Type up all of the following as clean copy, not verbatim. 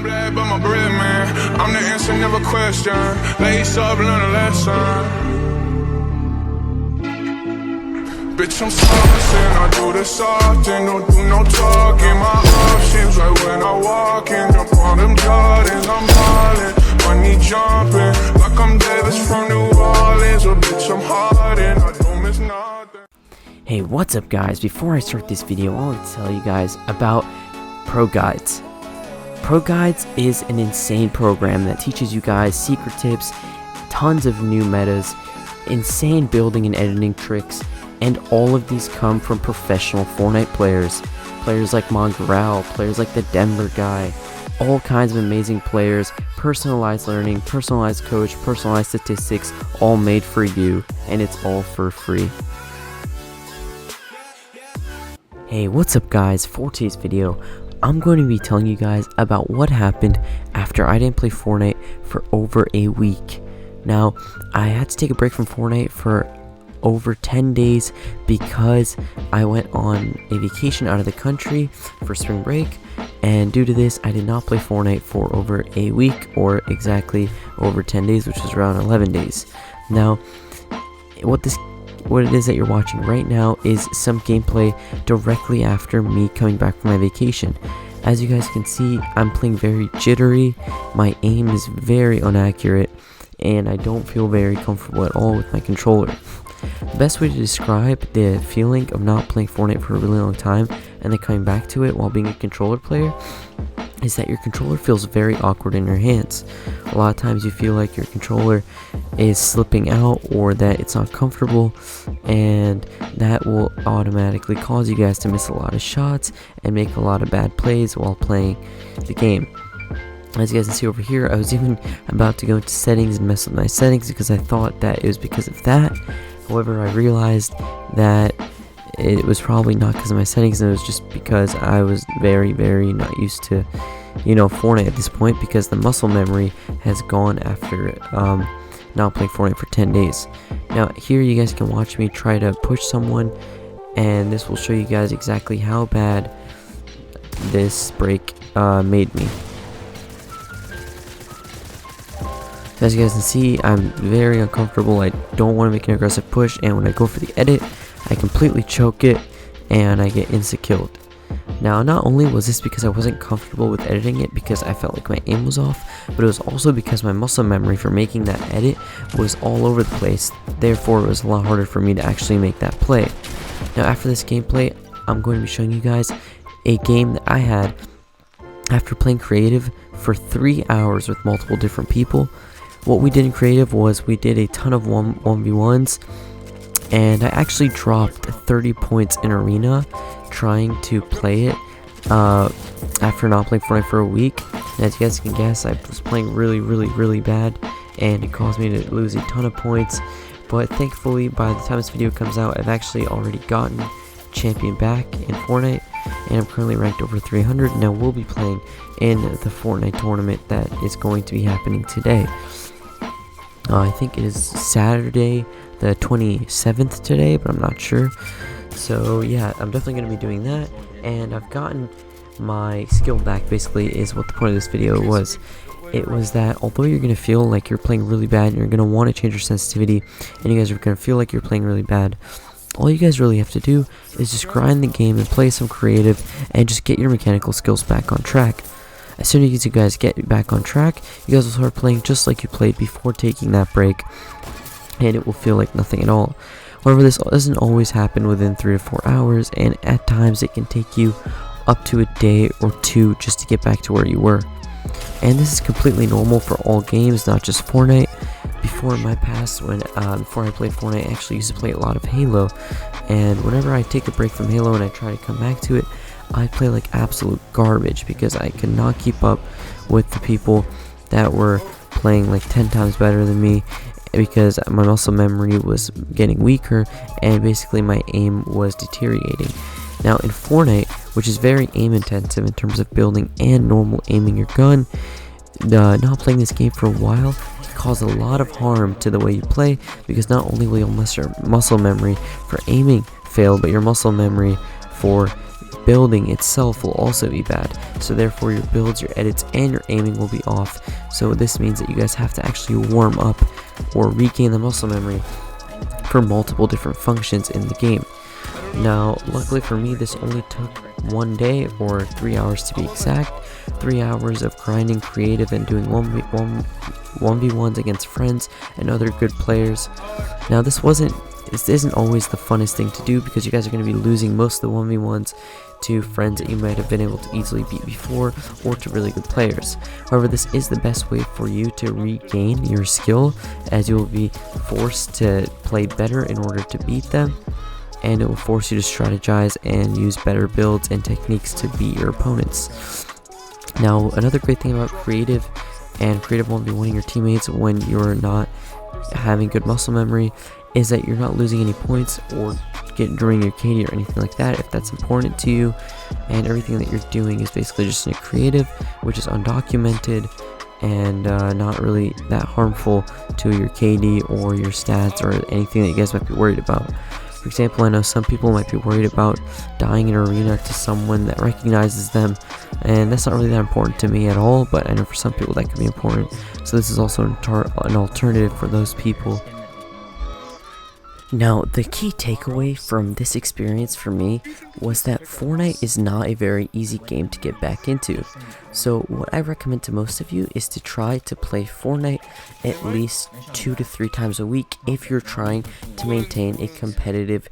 I'm black, but my bread man. I'm the answer, never question. Lace up, learn a lesson. Bitch, I'm saucing, I do this often. Don't do no talking, my options right when I walk in. Jump on them Jordans, I'm ballin'. Money jumping, like I'm Davis from New Orleans. Or bitch, I'm hardin', I don't miss nothing. Hey, what's up guys? Before I start this video, I want to tell you guys about Pro Guides. Pro Guides is an insane program that teaches you guys secret tips, tons of new metas, insane building and editing tricks, and all of these come from professional Fortnite players. Players like Mongrel, players like the Denver guy, all kinds of amazing players, personalized learning, personalized coach, personalized statistics, all made for you, and it's all for free. Hey, what's up guys? For today's video, I'm going to be telling you guys about what happened after I didn't play Fortnite for over a week. Now, I had to take a break from Fortnite for over 10 days because I went on a vacation out of the country for spring break, and due to this I did not play Fortnite for over a week, or exactly over 10 days, which is around 11 days. Now, what it is that you're watching right now is some gameplay directly after me coming back from my vacation. As you guys can see, I'm playing very jittery, my aim is very inaccurate, and I don't feel very comfortable at all with my controller. The best way to describe the feeling of not playing Fortnite for a really long time and then coming back to it while being a controller player is that your controller feels very awkward in your hands. A lot of times you feel like your controller is slipping out or that it's not comfortable, and that will automatically cause you guys to miss a lot of shots and make a lot of bad plays while playing the game. As you guys can see over here, I was even about to go into settings and mess with my settings because I thought that it was because of that. However, I realized that it was probably not because of my settings, and it was just because I was very not used to, Fortnite at this point, because the muscle memory has gone after not playing Fortnite for 10 days. Now, here you guys can watch me try to push someone, and this will show you guys exactly how bad this break made me. As you guys can see, I'm very uncomfortable. I don't want to make an aggressive push, and when I go for the edit, I completely choke it and I get insta-killed. Now, not only was this because I wasn't comfortable with editing it because I felt like my aim was off, but it was also because my muscle memory for making that edit was all over the place. Therefore, it was a lot harder for me to actually make that play. Now, after this gameplay, I'm going to be showing you guys a game that I had after playing creative for 3 hours with multiple different people. What we did in creative was we did a ton of 1v1s, and I actually dropped 30 points in arena trying to play it after not playing Fortnite for a week. And as you guys can guess, I was playing really bad, and it caused me to lose a ton of points. But thankfully, by the time this video comes out, I've actually already gotten champion back in Fortnite, and I'm currently ranked over 300. Now we'll be playing in the Fortnite tournament that is going to be happening today. I think it is Saturday the 27th today, but I'm not sure. So yeah, I'm definitely going to be doing that, and I've gotten my skill back, basically, is what the point of this video was. It was that although you're going to feel like you're playing really bad and you're going to want to change your sensitivity, and you guys are going to feel like you're playing really bad, all you guys really have to do is just grind the game and play some creative and just get your mechanical skills back on track. As soon as you guys get back on track, you guys will start playing just like you played before taking that break, and it will feel like nothing at all. However, this doesn't always happen within 3 to 4 hours, and at times it can take you up to a day or two just to get back to where you were. And this is completely normal for all games, not just Fortnite. Before in my past, before I played Fortnite, I actually used to play a lot of Halo, and whenever I take a break from Halo and I try to come back to it, I play like absolute garbage because I could not keep up with the people that were playing like 10 times better than me, because my muscle memory was getting weaker and basically my aim was deteriorating. Now in Fortnite, which is very aim intensive in terms of building and normal aiming your gun, not playing this game for a while can cause a lot of harm to the way you play, because not only will your muscle memory for aiming fail, but your muscle memory therefore building itself will also be bad. So therefore your builds, your edits, and your aiming will be off. So this means that you guys have to actually warm up or regain the muscle memory for multiple different functions in the game. Now, luckily for me, this only took 1 day, or 3 hours to be exact. 3 hours of grinding creative and doing 1v1s against friends and other good players. Now, this isn't always the funnest thing to do, because you guys are going to be losing most of the 1v1s to friends that you might have been able to easily beat before, or to really good players. However, this is the best way for you to regain your skill, as you will be forced to play better in order to beat them, and it will force you to strategize and use better builds and techniques to beat your opponents. Now, another great thing about creative and creative 1v1ing your teammates when you're not having good muscle memory is that you're not losing any points or during your KD or anything like that, if that's important to you, and everything that you're doing is basically just in a creative, which is undocumented and not really that harmful to your KD or your stats or anything that you guys might be worried about. For example, I know some people might be worried about dying in an arena to someone that recognizes them, and that's not really that important to me at all, but I know for some people that can be important. So this is also an alternative for those people. Now, the key takeaway from this experience for me was that Fortnite is not a very easy game to get back into. So what I recommend to most of you is to try to play Fortnite at least 2 to 3 times a week if you're trying to maintain a competitive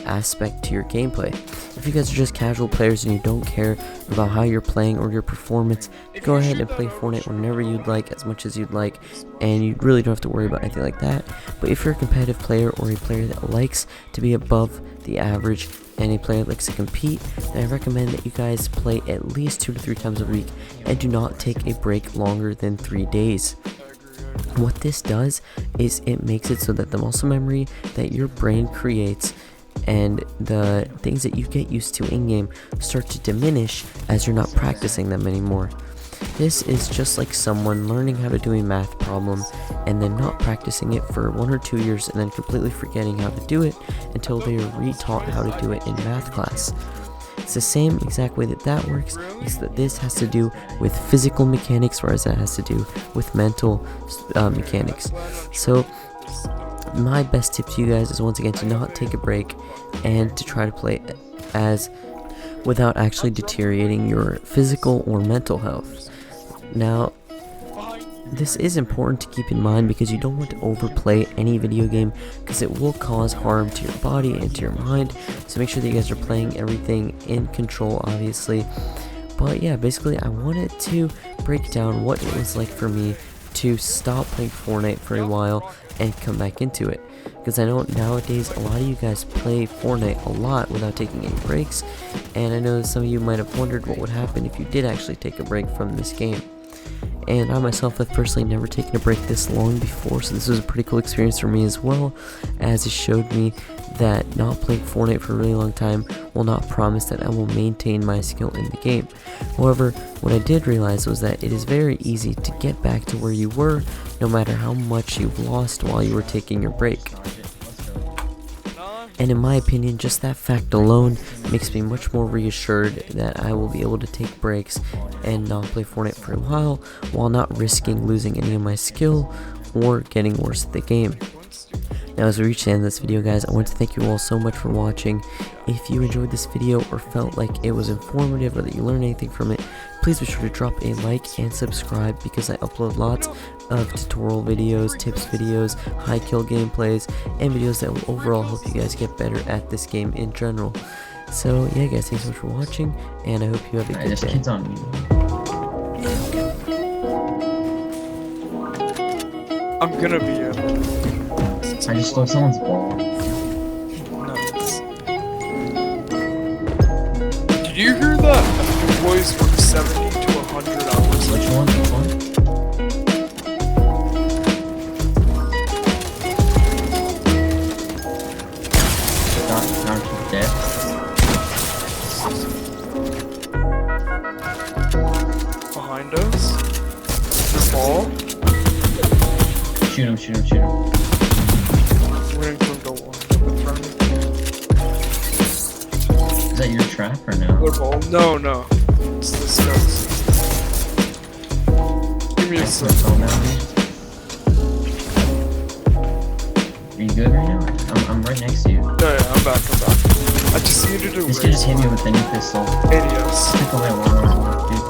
aspect to your gameplay. If you guys are just casual players and you don't care about how you're playing or your performance, go ahead and play Fortnite whenever you'd like, as much as you'd like, and you really don't have to worry about anything like that. But if you're a competitive player or a player that likes to be above the average and a player that likes to compete, then I recommend that you guys play at least 2 to 3 times a week and do not take a break longer than 3 days. What this does is it makes it so that the muscle memory that your brain creates and the things that you get used to in-game start to diminish as you're not practicing them anymore. This is just like someone learning how to do a math problem and then not practicing it for 1 or 2 years and then completely forgetting how to do it until they are retaught how to do it in math class. It's the same exact way that works, except that this has to do with physical mechanics, whereas that has to do with mental mechanics. So my best tip to you guys is, once again, to not take a break and to try to play as without actually deteriorating your physical or mental health. Now, this is important to keep in mind because you don't want to overplay any video game, because it will cause harm to your body and to your mind. So make sure that you guys are playing everything in control, obviously. But yeah, basically I wanted to break down what it was like for me to stop playing Fortnite for a while and come back into it, because I know nowadays a lot of you guys play Fortnite a lot without taking any breaks, and I know that some of you might have wondered what would happen if you did actually take a break from this game. And I myself have personally never taken a break this long before, so this was a pretty cool experience for me as well, as it showed me that not playing Fortnite for a really long time will not promise that I will maintain my skill in the game. However, what I did realize was that it is very easy to get back to where you were, no matter how much you've lost while you were taking your break. And in my opinion, just that fact alone makes me much more reassured that I will be able to take breaks and not play Fortnite for a while not risking losing any of my skill or getting worse at the game. Now, as we reach the end of this video, guys, I want to thank you all so much for watching. If you enjoyed this video or felt like it was informative or that you learned anything from it, please be sure to drop a like and subscribe, because I upload lots of tutorial videos, tips videos, high kill gameplays, and videos that will overall help you guys get better at this game in general. So yeah, guys, thanks so much for watching, and I hope you have a good day. Kid's on me. I'm gonna be able. I just stole someone's ball. Nuts. Did you hear that employees work 70 to 100 hours? Which one? Which one? Not dead. Behind us? The ball? Shoot him, shoot him, shoot him. We're gonna go one with Is that your trap or no? Loophole. No, no. It's this guy's. Give me a That's my sec. phone now, dude. Are you good right now? I'm right next to you. Yeah, I'm back. I just needed to This kid just hit me with the new pistol. ADS. Took away one more, dude.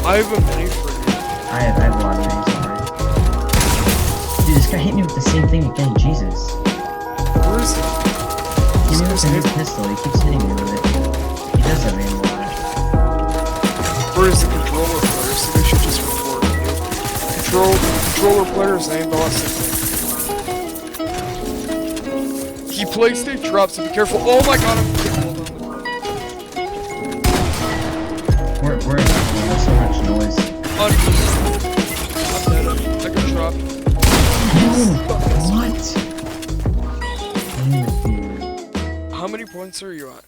I have a mini for you. I have a lot of minis already. Dude, this guy hit me with the same thing again. Jesus. Where is it? Hit me with the new pistol. He keeps hitting me with it. He does that aim a lot. Where is the controller player? So they should just report it. Controller player's name, the last thing. He placed a trap, so be careful. Oh my god, I'm There's so much noise. I'm dead. I got trapped. What? How many points are you at?